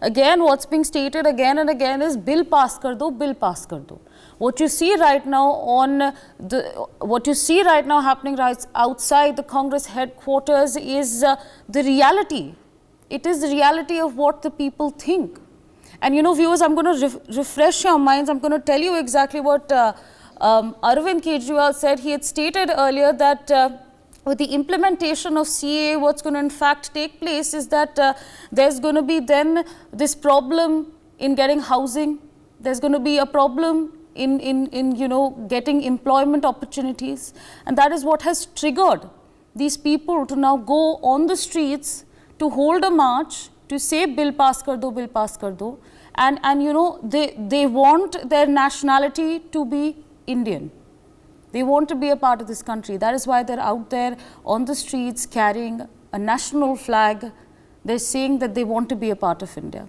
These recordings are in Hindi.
again what's being stated again and again is bill pass kar do, bill pass kar do. What you see right now happening right outside the Congress headquarters is the reality. It is the reality of what the people think. And viewers, I'm going to refresh your minds. I'm going to tell you exactly what Arvind Kejriwal said. He had stated earlier that with the implementation of CAA, what's going to in fact take place is that there's going to be then this problem in getting housing. There's going to be a problem in getting employment opportunities, and that is what has triggered these people to now go on the streets to hold a march to say bill pass kar do, bill pass kar do, and they want their nationality to be Indian. They want to be a part of this country. That is why they're out there on the streets carrying a national flag. They're saying that they want to be a part of India.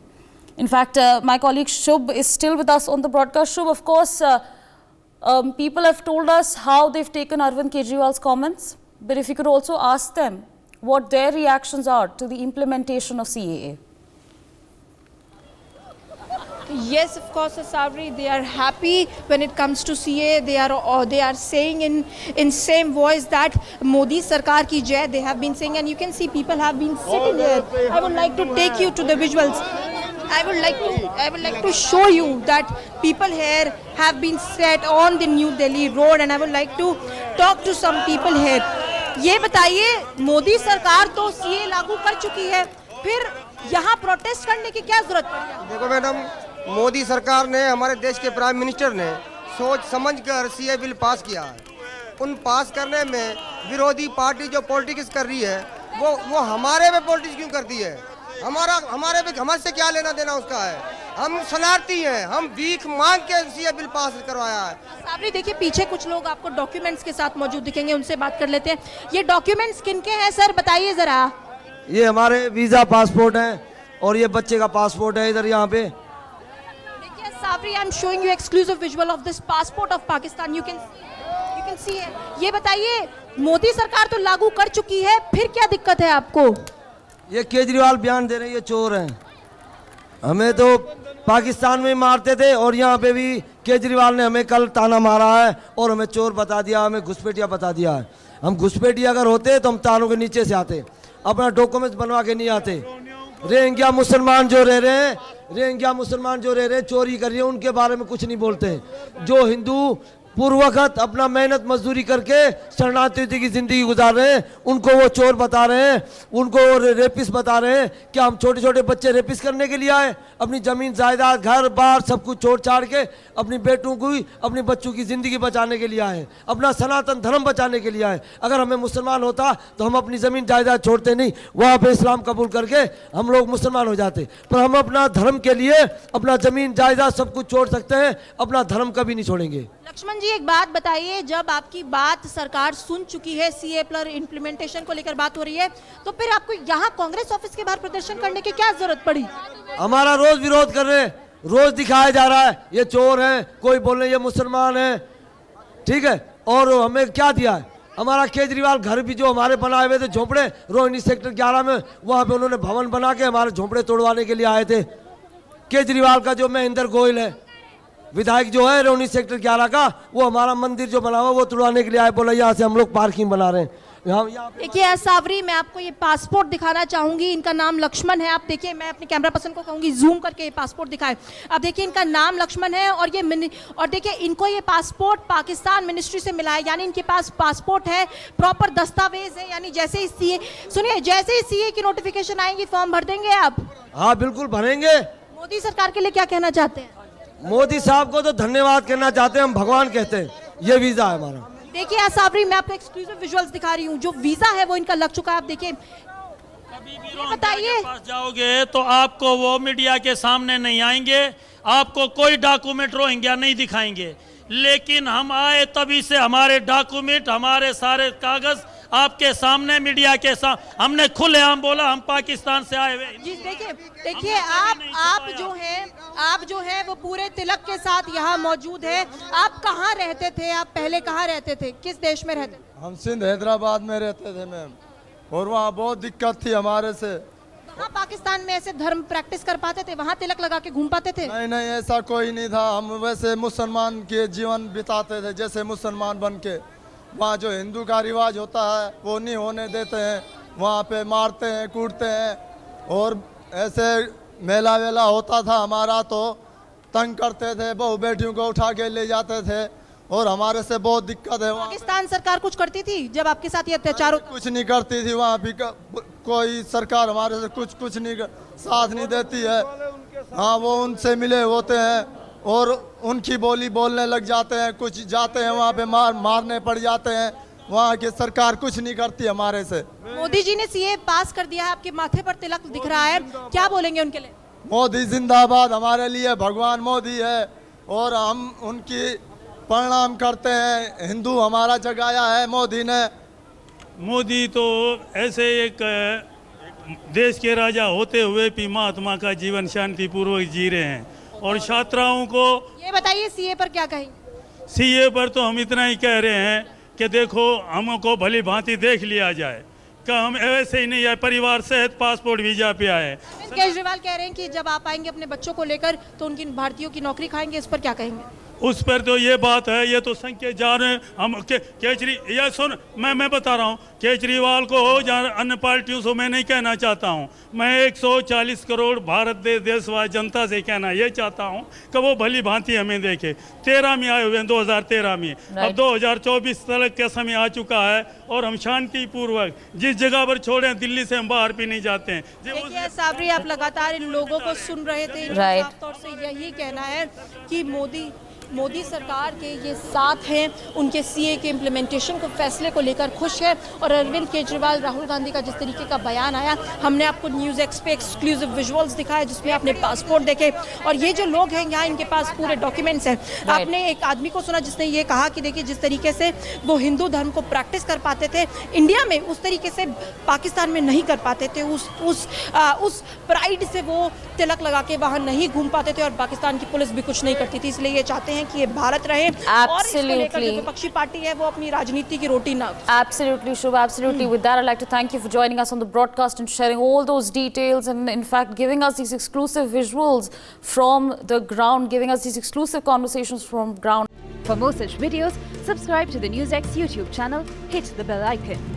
In fact, my colleague Shubh is still with us on the broadcast. Shubh, of course, people have told us how they've taken Arvind Kejriwal's comments, but if you could also ask them what their reactions are to the implementation of CAA. Yes, of course, Asavri, they are happy when it comes to CAA. They are saying in same voice that Modi Sarkar ki jai. They have been saying, and you can see people have been sitting here. I would like to take you to the visuals. I would like to show you that people here have been set on the New Delhi road, and I would like to talk to some people here. ये बताइए, मोदी सरकार तो सीए लागू कर चुकी है, फिर यहाँ प्रोटेस्ट करने की क्या जरूरत पड़ी? देखो मैडम, मोदी सरकार ने, हमारे देश के प्राइम मिनिस्टर ने सोच समझकर सीए बिल पास किया है। उन पास करने में विरोधी पार्टी जो पॉलिटिक्स कर रही है, वो हमारे पे पॉलिटिक्स क्यों करती है? हमारे से क्या लेना देना उसका है? हम शरणार्थी हैं, हम भीख मांग के सीए बिल पास करवाया है। साबरी, देखिए पीछे कुछ लोग आपको डॉक्यूमेंट्स के साथ मौजूद दिखेंगे, उनसे बात कर लेते हैं। ये डॉक्यूमेंट्स किनके हैं सर, बताइए जरा। ये हमारे वीजा पासपोर्ट हैं और ये बच्चे का पासपोर्ट है इधर यहाँ पे। देखिए Sabri, I am showing you exclusive visual of this passport of Pakistan. You can see. ये बताइए, मोदी सरकार तो लागू कर चुकी है, फिर क्या दिक्कत है आपको? ये केजरीवाल बयान दे रहे हैं, ये चोर हैं। हमें तो पाकिस्तान में मारते थे और यहाँ पे भी केजरीवाल ने हमें कल ताना मारा है और हमें चोर बता दिया, हमें घुसपैठिया बता दिया है। हम घुसपैठिया अगर होते तो हम तारों के नीचे से आते, अपना डॉक्यूमेंट्स बनवा के नहीं आते। रोहिंग्या मुसलमान जो रह रहे हैं, चोरी कर रही है, उनके बारे में कुछ नहीं बोलते। जो हिंदू पूर्वगत अपना मेहनत मजदूरी करके शरणार्थी की जिंदगी गुजार रहे हैं, उनको वो चोर बता रहे हैं, उनको रेपिस्ट बता रहे हैं। क्या हम छोटे छोटे बच्चे रेपिस्ट करने के लिए आए? अपनी जमीन जायदाद घर बार सब कुछ छोड़ छाड़ के अपनी बेटों की, अपने बच्चों की जिंदगी बचाने के लिए आए, अपना सनातन धर्म बचाने के लिए आए। अगर हमें मुसलमान होता तो हम अपनी जमीन जायदाद छोड़ते नहीं, वहाँ पे इस्लाम कबूल करके हम लोग मुसलमान हो जाते। पर हम अपना धर्म के लिए अपना जमीन जायदाद सब कुछ छोड़ सकते हैं, अपना धर्म कभी नहीं छोड़ेंगे। लक्ष्मण जी, एक बात बताइए, जब आपकी बात सरकार सुन चुकी है, सीए प्लस इम्प्लीमेंटेशन को लेकर बात हो रही है, तो फिर आपको यहाँ कांग्रेस ऑफिस के बाहर प्रदर्शन करने की क्या जरूरत पड़ी? हमारा रोज विरोध कर रहे हैं, रोज दिखाया जा रहा है ये चोर हैं, कोई बोल रहे ये मुसलमान हैं, ठीक है। और हमें क्या दिया है? हमारा केजरीवाल घर भी जो हमारे बनाए हुए थे झोंपड़े, रोहिणी सेक्टर 11 में, वहाँ पे उन्होंने भवन बना के हमारे झोंपड़े तोड़वाने के लिए आए थे। केजरीवाल का जो महेंद्र गोयल है, विधायक जो है रोहिणी सेक्टर 11 का, वो हमारा मंदिर जो बना हुआ वो तोड़वाने के लिए आए, बोला यहाँ से हम लोग पार्किंग बना रहे हैं। देखिए सावरी, मैं आपको ये पासपोर्ट दिखाना चाहूंगी। इनका नाम लक्ष्मण है। आप देखिए, मैं अपने कैमरा पर्सन को कहूंगी जूम करके ये पासपोर्ट दिखाए। अब देखिए, इनका नाम लक्ष्मण है और देखिए इनको ये पासपोर्ट पाकिस्तान मिनिस्ट्री से मिला है, यानी इनके पास पासपोर्ट है, प्रॉपर दस्तावेज है। यानी जैसे ही सीए, सुनिए, जैसे ही सीए की नोटिफिकेशन आएंगी फॉर्म भर देंगे आप? हाँ बिल्कुल भरेंगे। मोदी सरकार के लिए क्या कहना चाहते हैं? मोदी साहब को तो धन्यवाद कहना चाहते हैं, हम भगवान कहते हैं। ये वीजा है हमारा। देखिए साबरी, मैं आपको एक्सक्लूसिव विजुअल्स दिखा रही हूँ। जो वीजा है वो इनका लग चुका है। आप देखिए, बताइए, पास जाओगे तो आपको वो मीडिया के सामने नहीं आएंगे, आपको कोई डॉक्यूमेंट रोहिंग्या नहीं दिखाएंगे। लेकिन हम आए तभी से हमारे डॉक्यूमेंट, हमारे सारे कागज आपके सामने, मीडिया के सामने हमने खुलेआम बोला हम पाकिस्तान से आए हुए। जी देखिए, आप जो है वो पूरे तिलक के साथ यहाँ मौजूद है। आप कहाँ रहते थे? आप पहले कहाँ रहते थे? किस देश में रहते थे? हम सिंध हैदराबाद में रहते थे मैम, और वहाँ बहुत दिक्कत थी हमारे से। आप पाकिस्तान में ऐसे धर्म प्रैक्टिस कर पाते थे, वहाँ तिलक लगा के घूम पाते थे? नहीं नहीं, ऐसा कोई नहीं था। हम वैसे मुसलमान के जीवन बिताते थे, जैसे मुसलमान बन के। वहाँ जो हिंदू का रिवाज होता है वो नहीं होने देते हैं। वहाँ पे मारते हैं, कूटते हैं, और ऐसे मेला वेला होता था हमारा तो तंग करते थे, बहू बेटियों को उठा के ले जाते थे, और हमारे से बहुत दिक्कत है। वहाँ पाकिस्तान सरकार कुछ करती थी जब आपके साथ ये अत्याचार होता? कुछ नहीं करती थी। वहाँ भी कोई सरकार हमारे से कुछ नहीं साथ नहीं देती है। हाँ, वो उनसे मिले होते हैं और उनकी बोली बोलने लग जाते हैं। कुछ जाते हैं वहाँ पे मारने पड़ जाते हैं। वहाँ की सरकार कुछ नहीं करती हमारे से। मोदी जी ने सीए पास कर दिया है, आपके माथे पर तिलक दिख रहा है, क्या बोलेंगे उनके लिए? मोदी जिंदाबाद, हमारे लिए भगवान मोदी है और हम उनकी प्रणाम करते हैं। हिंदू हमारा जगाया है मोदी ने। मोदी तो ऐसे एक देश के राजा होते हुए भी महात्मा का जीवन शांतिपूर्वक जी रहे हैं। और छात्राओं को ये बताइए सीए पर क्या कहेंगे? सीए पर तो हम इतना ही कह रहे हैं कि देखो, हमको भली भांति देख लिया जाए कि हम ऐसे ही नहीं आए, परिवार सहित पासपोर्ट वीजा पे आए। केजरीवाल कह रहे हैं कि जब आप आएंगे अपने बच्चों को लेकर तो उनकी भारतीयों की नौकरी खाएंगे, इस पर क्या कहेंगे? उस पर तो ये बात है, ये तो संकेत जा रहे हैं हम ये सुन, मैं बता रहा हूँ, केजरीवाल को हो या अन्य पार्टियों से मैं नहीं कहना चाहता हूँ। मैं 140 करोड़ भारत देशवासी जनता से कहना ये चाहता हूँ कि वो भली भांति हमें देखे। 13 में आए हुए हैं, 2013 में, अब 2024 तक का समय आ चुका है और हम शांतिपूर्वक जिस जगह पर छोड़े, दिल्ली से हम बाहर भी नहीं जाते हैं। देखिए साबरी, आप लगातार इन लोगों को सुन रहे थे। साफ तौर से यही कहना है कि मोदी सरकार के ये साथ हैं, उनके सीए के इम्प्लीमेंटेशन को फैसले को लेकर खुश है। और अरविंद केजरीवाल, राहुल गांधी का जिस तरीके का बयान आया, हमने आपको न्यूज़ एक्स पे एक्सक्लूसिव विजुअल्स दिखाए जिसमें आपने पासपोर्ट देखे। और ये जो लोग हैं यहाँ, इनके पास पूरे डॉक्यूमेंट्स हैं। आपने एक आदमी को सुना जिसने ये कहा कि देखिए, जिस तरीके से वो हिंदू धर्म को प्रैक्टिस कर पाते थे इंडिया में, उस तरीके से पाकिस्तान में नहीं कर पाते थे। उस प्राइड से वो तिलक लगा के वहाँ नहीं घूम पाते थे और पाकिस्तान की पुलिस भी कुछ नहीं करती थी। इसलिए ये चाहते हैं कि ये भारत रहे और इसको लेकर जो विपक्षी पार्टी है वो अपनी राजनीति की रोटी ना। Absolutely, Shubha, absolutely. With that, I'd like to thank you for joining us on the broadcast and sharing all those details and, in fact, giving us these exclusive visuals from the ground, giving us these exclusive conversations from ground. For more such videos, subscribe to the NewsX YouTube channel, hit the bell icon.